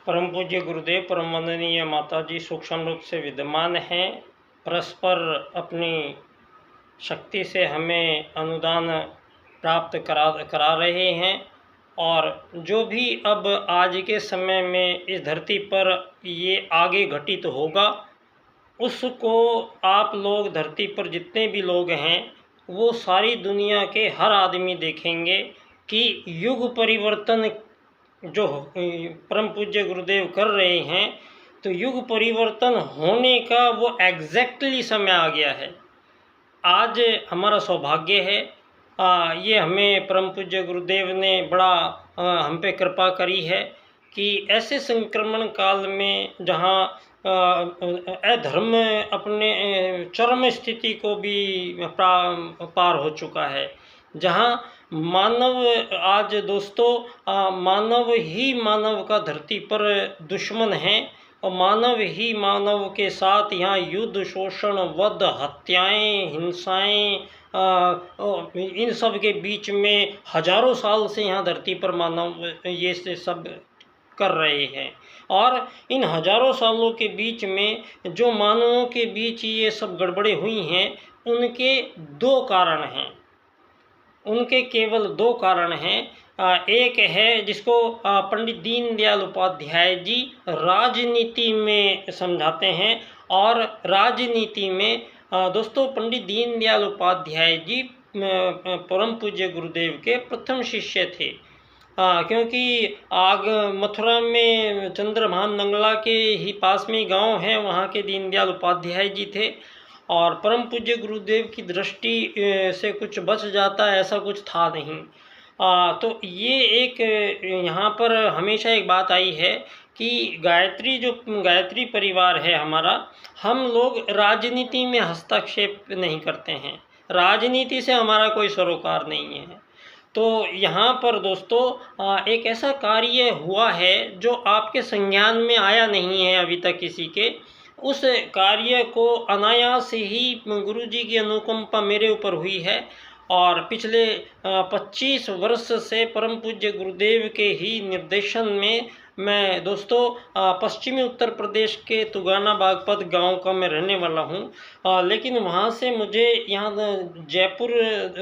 परम पूज्य गुरुदेव परम वंदनीय माता जी सूक्ष्म रूप से विद्यमान हैं, परस्पर अपनी शक्ति से हमें अनुदान प्राप्त करा रहे हैं। और जो भी अब आज के समय में इस धरती पर ये आगे घटित होगा, उसको आप लोग धरती पर जितने भी लोग हैं वो सारी दुनिया के हर आदमी देखेंगे कि युग परिवर्तन जो परम पूज्य गुरुदेव कर रहे हैं, तो युग परिवर्तन होने का वो एग्जैक्टली समय आ गया है। आज हमारा सौभाग्य है, ये हमें परम पूज्य गुरुदेव ने बड़ा हम पे कृपा करी है कि ऐसे संक्रमण काल में जहाँ अधर्म अपने चरम स्थिति को भी पार हो चुका है, जहाँ मानव आज दोस्तों मानव ही मानव का धरती पर दुश्मन है और मानव ही मानव के साथ यहाँ युद्ध, शोषण, वध, हत्याएं, हिंसाएं, इन सब के बीच में हजारों साल से यहाँ धरती पर मानव ये से सब कर रहे हैं। और इन हजारों सालों के बीच में जो मानवों के बीच ये सब गड़बड़े हुई हैं, उनके दो कारण हैं, उनके केवल दो कारण हैं। एक है जिसको पंडित दीनदयाल उपाध्याय जी राजनीति में समझाते हैं। और राजनीति में दोस्तों पंडित दीनदयाल उपाध्याय जी परम पूज्य गुरुदेव के प्रथम शिष्य थे। क्योंकि मथुरा में चंद्रभान नंगला के ही पास में गांव है, वहाँ के दीनदयाल उपाध्याय जी थे। और परम पूज्य गुरुदेव की दृष्टि से कुछ बच जाता है ऐसा कुछ था नहीं। तो ये एक यहाँ पर हमेशा एक बात आई है कि गायत्री परिवार है हमारा, हम लोग राजनीति में हस्तक्षेप नहीं करते हैं, राजनीति से हमारा कोई सरोकार नहीं है। तो यहाँ पर दोस्तों एक ऐसा कार्य हुआ है जो आपके संज्ञान में आया नहीं है अभी तक किसी के। उस कार्य को अनायास ही गुरुजी की अनुकंपा मेरे ऊपर हुई है। और पिछले 25 वर्ष से परम पूज्य गुरुदेव के ही निर्देशन में मैं दोस्तों पश्चिमी उत्तर प्रदेश के तुगाना बागपत गांव का मैं रहने वाला हूं। लेकिन वहां से मुझे यहाँ जयपुर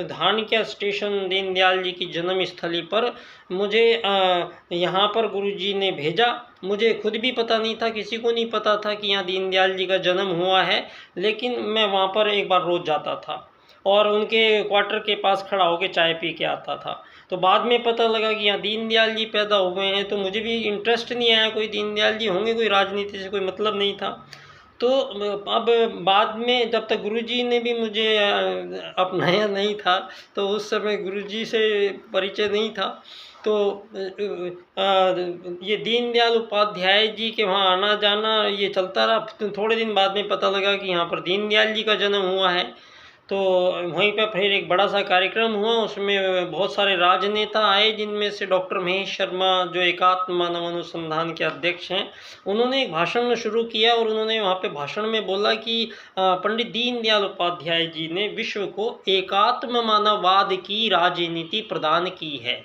धानक्या स्टेशन दीनदयाल जी की जन्मस्थली पर मुझे यहाँ पर गुरुजी ने भेजा। मुझे खुद भी पता नहीं था, किसी को नहीं पता था कि यहाँ दीनदयाल जी का जन्म हुआ है, लेकिन मैं वहाँ पर एक बार रोज़ जाता था और उनके क्वार्टर के पास खड़ा होकर चाय पी के आता था। तो बाद में पता लगा कि यहाँ दीनदयाल जी पैदा हुए हैं, तो मुझे भी इंटरेस्ट नहीं आया, कोई दीनदयाल जी होंगे, कोई राजनीति से कोई मतलब नहीं था। तो अब बाद में जब तक गुरुजी ने भी मुझे अपनाया नहीं था, तो उस समय गुरुजी से परिचय नहीं था। तो ये दीनदयाल उपाध्याय जी के वहाँ आना जाना ये चलता रहा। थोड़े दिन बाद में पता लगा कि यहाँ पर दीनदयाल जी का जन्म हुआ है। तो वहीं पर फिर एक बड़ा सा कार्यक्रम हुआ, उसमें बहुत सारे राजनेता आए, जिनमें से डॉक्टर महेश शर्मा जो एकात्म मानव अनुसंधान के अध्यक्ष हैं, उन्होंने एक भाषण शुरू किया और उन्होंने वहाँ पे भाषण में बोला कि पंडित दीनदयाल उपाध्याय जी ने विश्व को एकात्म मानववाद की राजनीति प्रदान की है।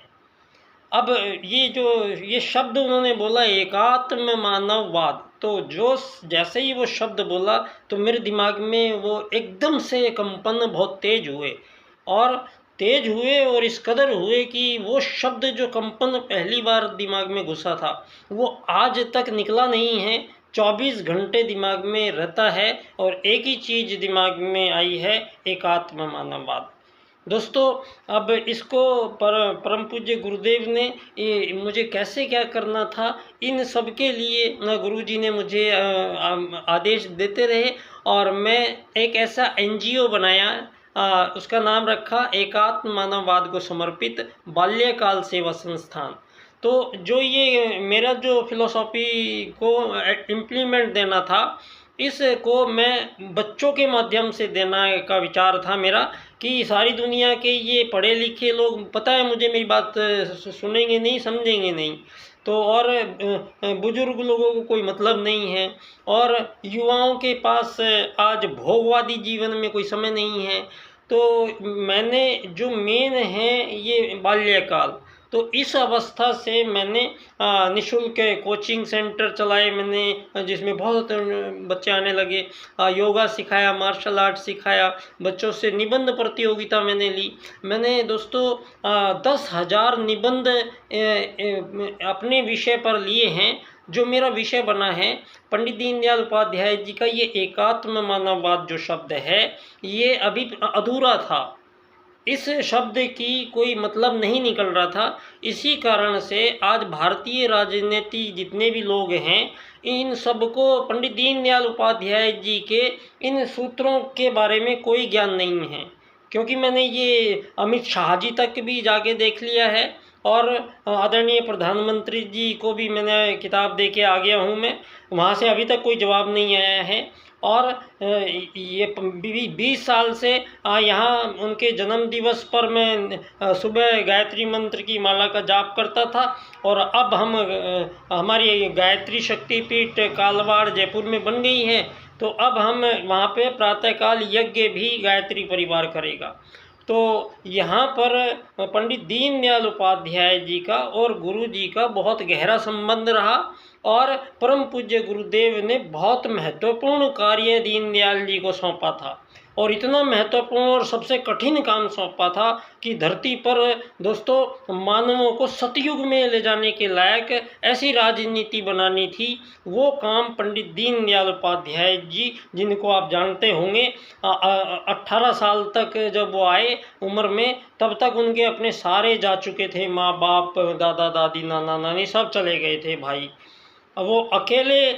अब ये शब्द उन्होंने बोला एकात्म मानववाद, तो जो जैसे ही वो शब्द बोला तो मेरे दिमाग में वो एकदम से कंपन बहुत तेज हुए और इस कदर हुए कि वो शब्द जो कंपन पहली बार दिमाग में घुसा था वो आज तक निकला नहीं है। 24 घंटे दिमाग में रहता है और एक ही चीज़ दिमाग में आई है, एकात्म मानववाद। दोस्तों अब इसको परम पूज्य गुरुदेव ने मुझे कैसे क्या करना था, इन सब के लिए गुरुजी ने मुझे आदेश देते रहे और मैं एक ऐसा NGO बनाया, उसका नाम रखा एकात्म मानववाद को समर्पित बाल्यकाल सेवा संस्थान। तो जो ये मेरा जो फिलॉसफी को इम्प्लीमेंट देना था, इसको मैं बच्चों के माध्यम से देना का विचार था मेरा कि सारी दुनिया के ये पढ़े लिखे लोग, पता है मुझे, मेरी बात सुनेंगे नहीं, समझेंगे नहीं, तो और बुजुर्ग लोगों को कोई मतलब नहीं है और युवाओं के पास आज भोगवादी जीवन में कोई समय नहीं है। तो मैंने जो मेन है ये बाल्यकाल तो इस अवस्था से मैंने निःशुल्क कोचिंग सेंटर चलाए मैंने, जिसमें बहुत बच्चे आने लगे। योगा सिखाया, मार्शल आर्ट सिखाया, बच्चों से निबंध प्रतियोगिता मैंने ली। मैंने दोस्तों 10,000 निबंध अपने विषय पर लिए हैं। जो मेरा विषय बना है पंडित दीनदयाल उपाध्याय जी का ये एकात्म मानववाद जो शब्द है, ये अभी अधूरा था। इस शब्द की कोई मतलब नहीं निकल रहा था। इसी कारण से आज भारतीय राजनीति जितने भी लोग हैं, इन सबको पंडित दीनदयाल उपाध्याय जी के इन सूत्रों के बारे में कोई ज्ञान नहीं है। क्योंकि मैंने ये अमित शाह जी तक भी जाके देख लिया है, और आदरणीय प्रधानमंत्री जी को भी मैंने किताब दे के आ गया हूँ मैं, वहाँ से अभी तक कोई जवाब नहीं आया है। और ये 20 साल से यहाँ उनके जन्म दिवस पर मैं सुबह गायत्री मंत्र की माला का जाप करता था। और अब हमारी गायत्री शक्तिपीठ कालवाड़ जयपुर में बन गई है, तो अब हम वहाँ पे प्रातःकाल यज्ञ भी गायत्री परिवार करेगा। तो यहाँ पर पंडित दीनदयाल उपाध्याय जी का और गुरु जी का बहुत गहरा संबंध रहा, और परम पूज्य गुरुदेव ने बहुत महत्वपूर्ण कार्य दीनदयाल जी को सौंपा था, और इतना महत्वपूर्ण और सबसे कठिन काम सौंपा था कि धरती पर दोस्तों मानवों को सतयुग में ले जाने के लायक ऐसी राजनीति बनानी थी। वो काम पंडित दीनदयाल उपाध्याय जी, जिनको आप जानते होंगे, 18 साल तक जब वो आए उम्र में, तब तक उनके अपने सारे जा चुके थे, माँ बाप, दादा दादी, नाना नानी सब चले गए थे भाई। वो अकेले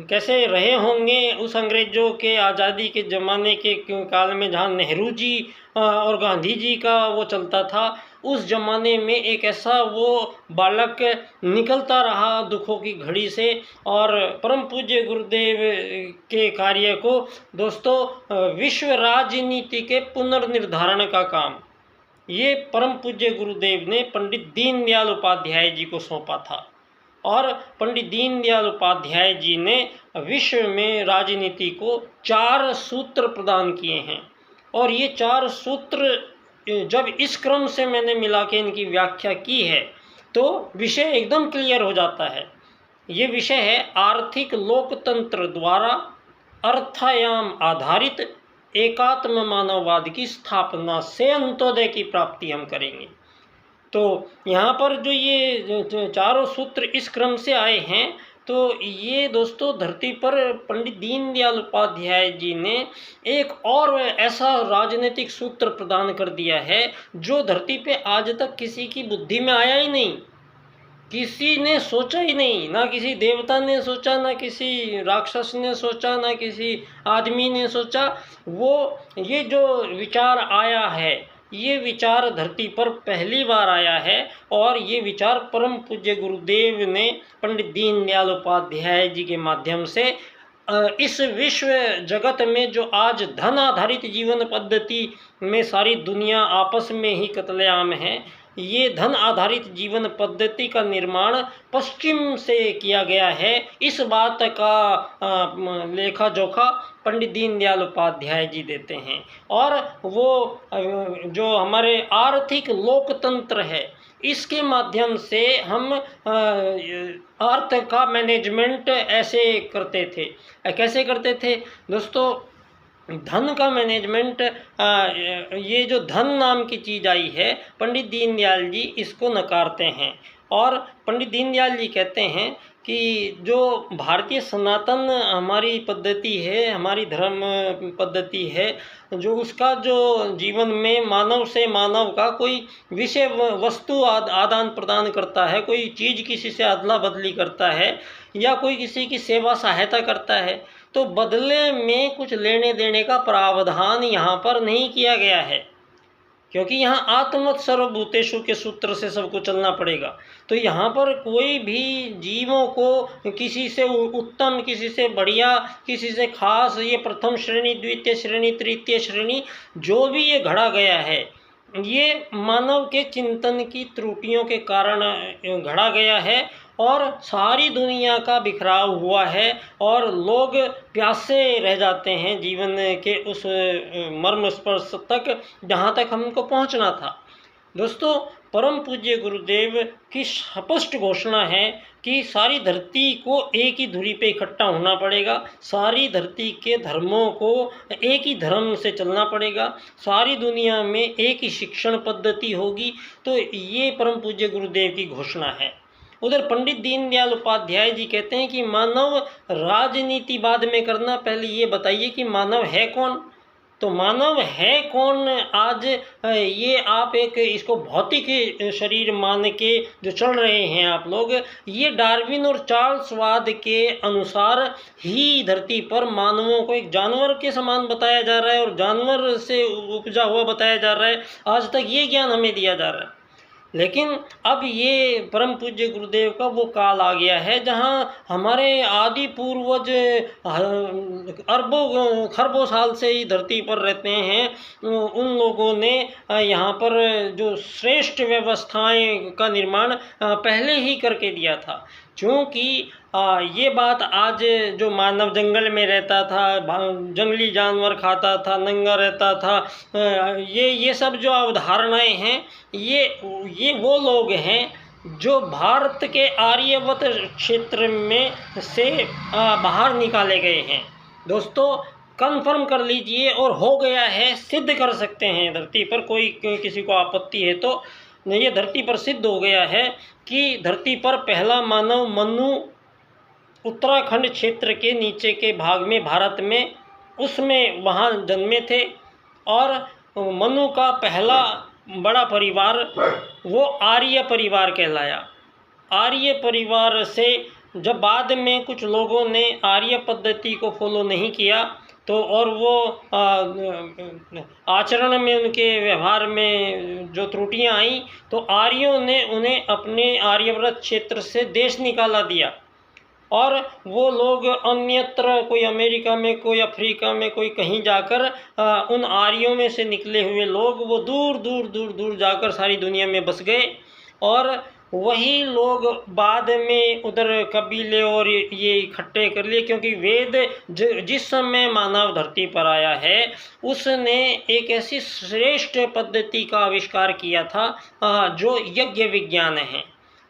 कैसे रहे होंगे उस अंग्रेज़ों के आज़ादी के ज़माने के काल में, जहाँ नेहरू जी और गांधी जी का वो चलता था। उस ज़माने में एक ऐसा वो बालक निकलता रहा दुखों की घड़ी से, और परम पूज्य गुरुदेव के कार्य को दोस्तों विश्व राजनीति के पुनर्निर्धारण का काम ये परम पूज्य गुरुदेव ने पंडित दीनदयाल उपाध्याय जी को सौंपा था। और पंडित दीनदयाल उपाध्याय जी ने विश्व में राजनीति को 4 सूत्र प्रदान किए हैं। और ये 4 सूत्र जब इस क्रम से मैंने मिला के इनकी व्याख्या की है, तो विषय एकदम क्लियर हो जाता है। ये विषय है आर्थिक लोकतंत्र द्वारा अर्थायाम आधारित एकात्म मानववाद की स्थापना से अंत्योदय की प्राप्ति हम करेंगे। तो यहाँ पर जो ये चारों सूत्र इस क्रम से आए हैं, तो ये दोस्तों धरती पर पंडित दीनदयाल उपाध्याय जी ने एक और ऐसा राजनीतिक सूत्र प्रदान कर दिया है जो धरती पे आज तक किसी की बुद्धि में आया ही नहीं, किसी ने सोचा ही नहीं। ना किसी देवता ने सोचा, ना किसी राक्षस ने सोचा, ना किसी आदमी ने सोचा। वो ये जो विचार आया है, ये विचार धरती पर पहली बार आया है, और ये विचार परम पूज्य गुरुदेव ने पंडित दीनदयाल उपाध्याय जी के माध्यम से इस विश्व जगत में जो आज धन आधारित जीवन पद्धति में सारी दुनिया आपस में ही कत्लेआम है, ये धन आधारित जीवन पद्धति का निर्माण पश्चिम से किया गया है। इस बात का लेखा जोखा पंडित दीनदयाल उपाध्याय जी देते हैं। और वो जो हमारे आर्थिक लोकतंत्र है, इसके माध्यम से हम अर्थ का मैनेजमेंट ऐसे करते थे। कैसे करते थे दोस्तों? धन का मैनेजमेंट, ये जो धन नाम की चीज़ आई है, पंडित दीनदयाल जी इसको नकारते हैं। और पंडित दीनदयाल जी कहते हैं कि जो भारतीय सनातन हमारी पद्धति है, हमारी धर्म पद्धति है, जो उसका जो जीवन में मानव से मानव का कोई विषय वस्तु आदान प्रदान करता है, कोई चीज़ किसी से अदला बदली करता है, या कोई किसी की सेवा सहायता करता है, तो बदले में कुछ लेने देने का प्रावधान यहाँ पर नहीं किया गया है, क्योंकि यहाँ आत्मवत् सर्वभूतेषु के सूत्र से सबको चलना पड़ेगा। तो यहाँ पर कोई भी जीवों को किसी से उत्तम, किसी से बढ़िया, किसी से खास, ये प्रथम श्रेणी, द्वितीय श्रेणी, तृतीय श्रेणी, जो भी ये घड़ा गया है, ये मानव के चिंतन की त्रुटियों के कारण घड़ा गया है, और सारी दुनिया का बिखराव हुआ है, और लोग प्यासे रह जाते हैं जीवन के उस मर्म स्पर्श तक जहाँ तक हमको पहुँचना था। दोस्तों परम पूज्य गुरुदेव की स्पष्ट घोषणा है कि सारी धरती को एक ही धुरी पे इकट्ठा होना पड़ेगा, सारी धरती के धर्मों को एक ही धर्म से चलना पड़ेगा, सारी दुनिया में एक ही शिक्षण पद्धति होगी। तो ये परम पूज्य गुरुदेव की घोषणा है। उधर पंडित दीनदयाल उपाध्याय जी कहते हैं कि मानव राजनीति बाद में करना, पहले ये बताइए कि मानव है कौन। तो मानव है कौन आज ये आप एक इसको भौतिक शरीर मान के जो चल रहे हैं आप लोग, ये डार्विन और चार्ल्सवाद के अनुसार ही धरती पर मानवों को एक जानवर के समान बताया जा रहा है और जानवर से उपजा हुआ बताया जा रहा है। आज तक ये ज्ञान हमें दिया जा रहा है। लेकिन अब ये परम पूज्य गुरुदेव का वो काल आ गया है जहाँ हमारे आदि पूर्वज अरबों खरबों साल से ही धरती पर रहते हैं। उन लोगों ने यहाँ पर जो श्रेष्ठ व्यवस्थाएं का निर्माण पहले ही करके दिया था। क्योंकि ये बात आज जो मानव जंगल में रहता था, जंगली जानवर खाता था, नंगा रहता था, ये सब जो अवधारणाएं हैं, ये वो लोग हैं जो भारत के आर्यवत क्षेत्र में से बाहर निकाले गए हैं। दोस्तों कन्फर्म कर लीजिए, और हो गया है, सिद्ध कर सकते हैं धरती पर, कोई किसी को आपत्ति है तो ये धरती पर सिद्ध हो गया है कि धरती पर पहला मानव मनु उत्तराखंड क्षेत्र के नीचे के भाग में भारत में उसमें वहाँ जन्मे थे। और मनु का पहला बड़ा परिवार वो आर्य परिवार कहलाया। आर्य परिवार से जब बाद में कुछ लोगों ने आर्य पद्धति को फॉलो नहीं किया तो और वो आचरण में उनके व्यवहार में जो त्रुटियां आई तो आर्यों ने उन्हें अपने आर्यव्रत क्षेत्र से देश निकाला दिया। और वो लोग अन्यत्र, कोई अमेरिका में, कोई अफ्रीका में, कोई कहीं जाकर उन आर्यों में से निकले हुए लोग वो दूर दूर दूर दूर जाकर सारी दुनिया में बस गए। और वही लोग बाद में उधर कबीले और ये इकट्ठे कर लिए, क्योंकि वेद जिस समय मानव धरती पर आया है उसने एक ऐसी श्रेष्ठ पद्धति का आविष्कार किया था जो यज्ञ विज्ञान है।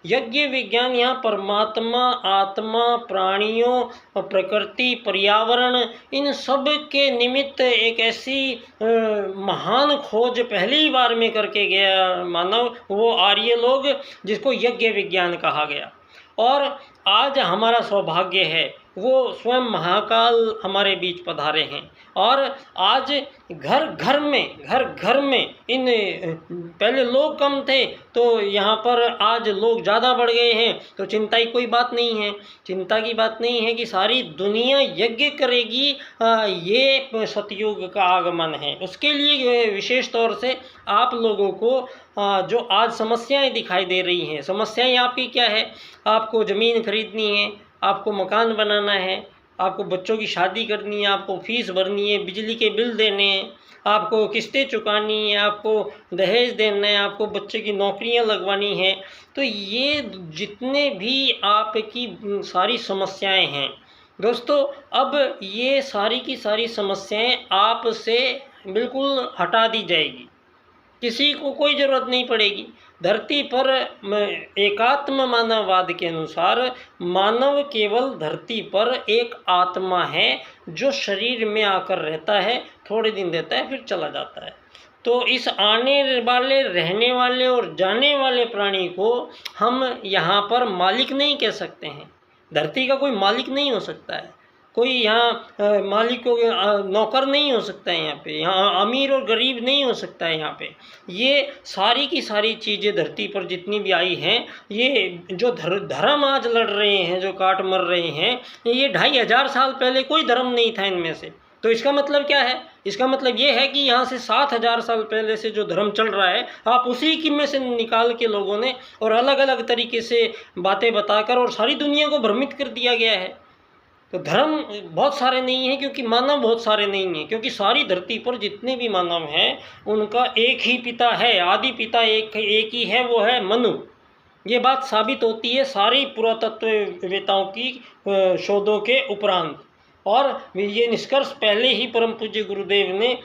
यज्ञ विज्ञान यहाँ परमात्मा, आत्मा, प्राणियों, प्रकृति, पर्यावरण, इन सब के निमित्त एक ऐसी महान खोज पहली बार में करके गया मानव, वो आर्य लोग, जिसको यज्ञ विज्ञान कहा गया। और आज हमारा सौभाग्य है वो स्वयं महाकाल हमारे बीच पधारे हैं। और आज घर घर में इन पहले लोग कम थे तो यहाँ पर आज लोग ज़्यादा बढ़ गए हैं। तो चिंता की कोई बात नहीं है, चिंता की बात नहीं है कि सारी दुनिया यज्ञ करेगी। ये सतयुग का आगमन है। उसके लिए विशेष तौर से आप लोगों को जो आज समस्याएं दिखाई दे रही हैं, समस्याएं आपकी क्या है? आपको ज़मीन खरीदनी है, आपको मकान बनाना है, आपको बच्चों की शादी करनी है, आपको फीस भरनी है, बिजली के बिल देने हैं, आपको किस्तें चुकानी है, आपको दहेज देना है, आपको बच्चे की नौकरियां लगवानी हैं। तो ये जितने भी आपकी सारी समस्याएं हैं दोस्तों, अब ये सारी की सारी समस्याएं आपसे बिल्कुल हटा दी जाएगी। किसी को कोई ज़रूरत नहीं पड़ेगी। धरती पर एकात्म मानववाद के अनुसार मानव केवल धरती पर एक आत्मा है जो शरीर में आकर रहता है, थोड़े दिन रहता है, फिर चला जाता है। तो इस आने वाले, रहने वाले और जाने वाले प्राणी को हम यहाँ पर मालिक नहीं कह सकते हैं। धरती का कोई मालिक नहीं हो सकता है, कोई यहाँ मालिक को नौकर नहीं हो सकता है। यहाँ पे यहाँ अमीर और गरीब नहीं हो सकता है। यहाँ पे ये सारी की सारी चीज़ें धरती पर जितनी भी आई हैं, ये जो धर्म आज लड़ रहे हैं, जो काट मर रहे हैं, ये 2500 साल पहले कोई धर्म नहीं था इनमें से। तो इसका मतलब क्या है? इसका मतलब ये है कि यहाँ से 7000 साल पहले से जो धर्म चल रहा है, आप उसी की में से निकाल के लोगों ने और अलग अलग तरीके से बातें बताकर और सारी दुनिया को भ्रमित कर दिया गया है। तो धर्म बहुत सारे नहीं हैं क्योंकि मानव बहुत सारे नहीं हैं, क्योंकि सारी धरती पर जितने भी मानव हैं उनका एक ही पिता है, आदि पिता एक ही है, वो है मनु। ये बात साबित होती है सारी पुरातत्ववेताओं की शोधों के उपरांत। और ये निष्कर्ष पहले ही परम पूज्य गुरुदेव ने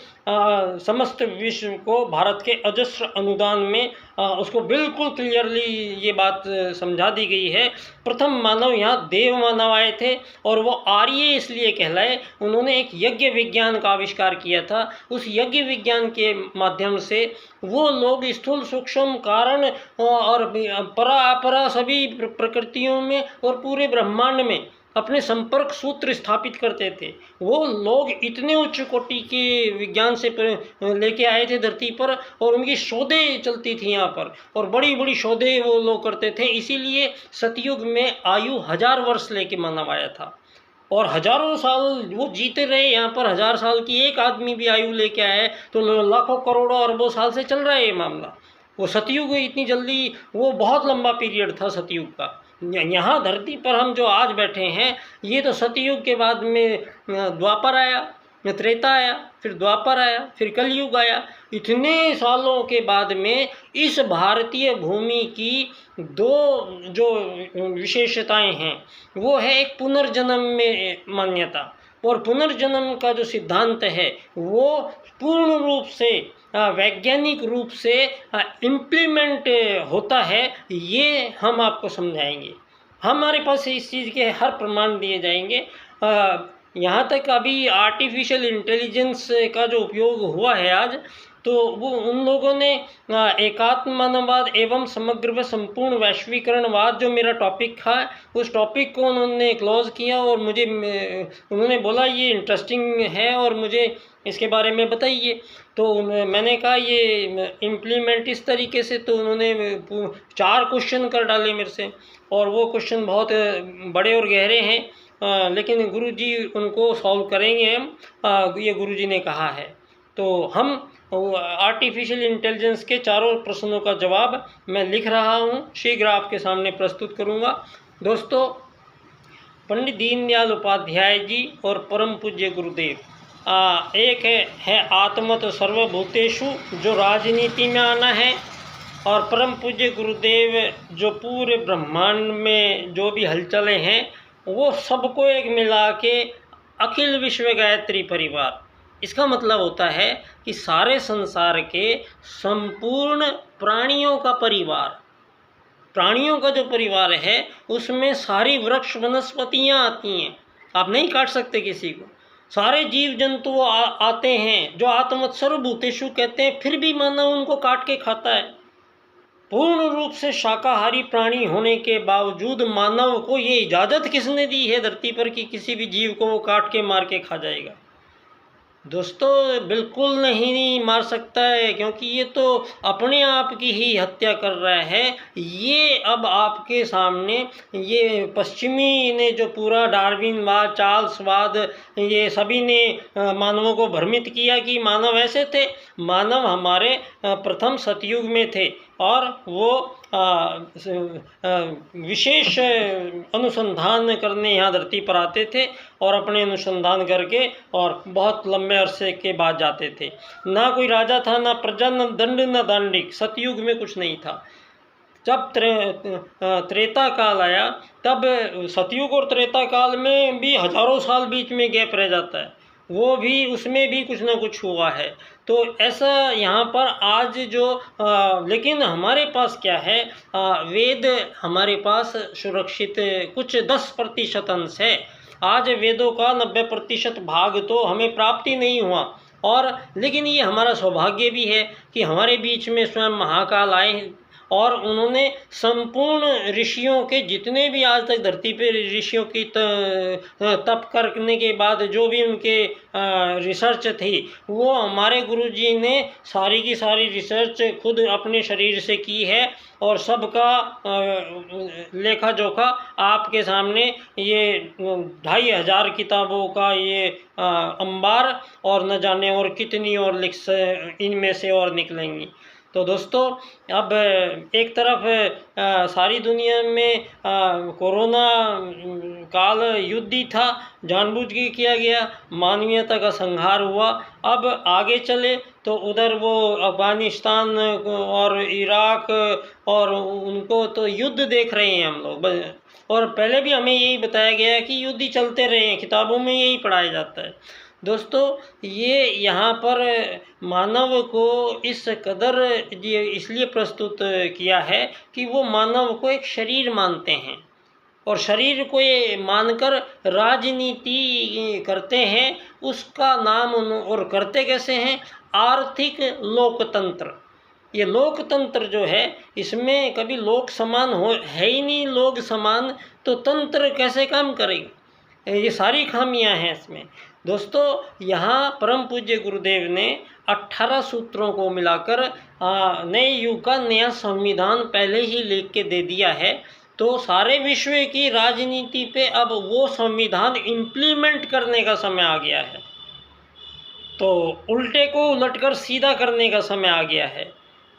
समस्त विश्व को भारत के अजस्र अनुदान में उसको बिल्कुल क्लियरली ये बात समझा दी गई है। प्रथम मानव यहाँ देव मानव आए थे और वो आर्य इसलिए कहलाए, उन्होंने एक यज्ञ विज्ञान का आविष्कार किया था। उस यज्ञ विज्ञान के माध्यम से वो लोग स्थूल सूक्ष्म कारण और परा अपरा सभी प्रकृतियों में और पूरे ब्रह्मांड में अपने संपर्क सूत्र स्थापित करते थे। वो लोग इतने उच्च कोटि के विज्ञान से लेके आए थे धरती पर, और उनकी शोधें चलती थी यहाँ पर, और बड़ी बड़ी शोधें वो लोग करते थे। इसीलिए सतयुग में आयु 1000 वर्ष लेके मानव आया था, और हजारों साल वो जीते रहे यहाँ पर। 1000 साल की एक आदमी भी आयु लेके आए तो लाखों करोड़ों अरबों साल से चल रहा है ये मामला। वो सतयुग इतनी जल्दी, वो बहुत लंबा पीरियड था सतयुग का। यहाँ धरती पर हम जो आज बैठे हैं, ये तो सतयुग के बाद में द्वापर आया, त्रेता आया, फिर द्वापर आया, फिर कलयुग आया। इतने सालों के बाद में इस भारतीय भूमि की दो जो विशेषताएं हैं, वो है एक पुनर्जन्म में मान्यता, और पुनर्जन्म का जो सिद्धांत है वो पूर्ण रूप से वैज्ञानिक रूप से इम्प्लीमेंट होता है। ये हम आपको समझाएंगे, हमारे पास इस चीज़ के हर प्रमाण दिए जाएंगे। यहाँ तक अभी आर्टिफिशियल इंटेलिजेंस का जो उपयोग हुआ है आज, तो वो उन लोगों ने एकात्म मानववाद एवं समग्र व संपूर्ण वैश्वीकरणवाद जो मेरा टॉपिक था, उस टॉपिक को उन्होंने क्लोज़ किया, और मुझे उन्होंने बोला ये इंटरेस्टिंग है और मुझे इसके बारे में बताइए। तो मैंने कहा ये इम्प्लीमेंट इस तरीके से, तो उन्होंने 4 क्वेश्चन कर डाले मेरे से, और वो क्वेश्चन बहुत बड़े और गहरे हैं, लेकिन गुरुजी उनको सॉल्व करेंगे हम, ये गुरुजी ने कहा है। तो हम आर्टिफिशियल इंटेलिजेंस के 4 प्रश्नों का जवाब मैं लिख रहा हूँ, शीघ्र आपके सामने प्रस्तुत करूँगा। दोस्तों, पंडित दीनदयाल उपाध्याय जी और परम पूज्य गुरुदेव, एक है आत्मत सर्वभूतेषु, जो राजनीति में आना है, और परम पूज्य गुरुदेव जो पूरे ब्रह्मांड में जो भी हलचलें हैं वो सबको एक मिला के अखिल विश्व गायत्री परिवार। इसका मतलब होता है कि सारे संसार के संपूर्ण प्राणियों का परिवार, प्राणियों का जो परिवार है उसमें सारी वृक्ष वनस्पतियाँ आती हैं, आप नहीं काट सकते किसी को। सारे जीव जंतु आते हैं जो आत्मवत् सर्वभूतेषु कहते हैं, फिर भी मानव उनको काट के खाता है। पूर्ण रूप से शाकाहारी प्राणी होने के बावजूद मानव को ये इजाज़त किसने दी है धरती पर कि किसी भी जीव को वो काट के मार के खा जाएगा? दोस्तों, बिल्कुल नहीं मार सकता है, क्योंकि ये तो अपने आप की ही हत्या कर रहा है। ये अब आपके सामने ये पश्चिमी ने जो पूरा डार्विनवाद, चार्ल्सवाद, ये सभी ने मानवों को भ्रमित किया कि मानव ऐसे थे। मानव हमारे प्रथम सतयुग में थे, और वो विशेष अनुसंधान करने यहाँ धरती पर आते थे, और अपने अनुसंधान करके और बहुत लंबे अरसे के बाद जाते थे। ना कोई राजा था, ना प्रजा, न दंड, न दांडिक। सतयुग में कुछ नहीं था। जब त्रेता काल आया, तब सतयुग और त्रेता काल में भी हजारों साल बीच में गैप रह जाता है, वो भी उसमें भी कुछ ना कुछ हुआ है। तो ऐसा यहाँ पर आज जो लेकिन हमारे पास क्या है, वेद हमारे पास सुरक्षित कुछ 10% अंश है। आज वेदों का 90% भाग तो हमें प्राप्ति नहीं हुआ, और लेकिन ये हमारा सौभाग्य भी है कि हमारे बीच में स्वयं महाकाल आए, और उन्होंने संपूर्ण ऋषियों के जितने भी आज तक धरती पे ऋषियों की तप करने के बाद जो भी उनके रिसर्च थी, वो हमारे गुरुजी ने सारी की सारी रिसर्च खुद अपने शरीर से की है, और सबका लेखा जोखा आपके सामने ये 2500 किताबों का ये अंबार, और न जाने और कितनी और इनमें से और निकलेंगी। तो दोस्तों, अब एक तरफ सारी दुनिया में कोरोना काल युद्ध ही था, जानबूझ के किया गया, मानवीयता का संहार हुआ। अब आगे चले तो उधर वो अफगानिस्तान और इराक और उनको तो युद्ध देख रहे हैं हम लोग। और पहले भी हमें यही बताया गया है कि युद्ध ही चलते रहे हैं, किताबों में यही पढ़ाया जाता है। दोस्तों ये यहाँ पर मानव को इस कदर ये इसलिए प्रस्तुत किया है कि वो मानव को एक शरीर मानते हैं और शरीर को ये मानकर राजनीति करते हैं। उसका नाम और करते कैसे हैं? आर्थिक लोकतंत्र। ये लोकतंत्र जो है इसमें कभी लोक समान है ही नहीं। लोग समान तो तंत्र कैसे काम करेगा? ये सारी खामियां हैं इसमें। दोस्तों यहाँ परम पूज्य गुरुदेव ने 18 सूत्रों को मिलाकर नए युग का नया संविधान पहले ही लिख के दे दिया है। तो सारे विश्व की राजनीति पे अब वो संविधान इम्प्लीमेंट करने का समय आ गया है। तो उल्टे को उलटकर सीधा करने का समय आ गया है।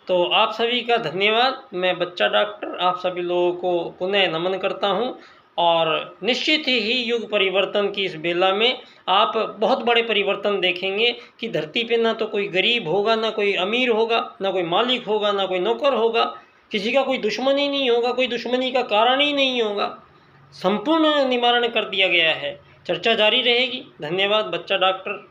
तो आप सभी का धन्यवाद। मैं बच्चा डॉक्टर आप सभी लोगों को पुनः नमन करता हूं और निश्चित ही युग परिवर्तन की इस बेला में आप बहुत बड़े परिवर्तन देखेंगे कि धरती पे ना तो कोई गरीब होगा, ना कोई अमीर होगा, ना कोई मालिक होगा, ना कोई नौकर होगा, किसी का कोई दुश्मन ही नहीं होगा, कोई दुश्मनी का कारण ही नहीं होगा। संपूर्ण निवारण कर दिया गया है। चर्चा जारी रहेगी। धन्यवाद। बच्चा डॉक्टर।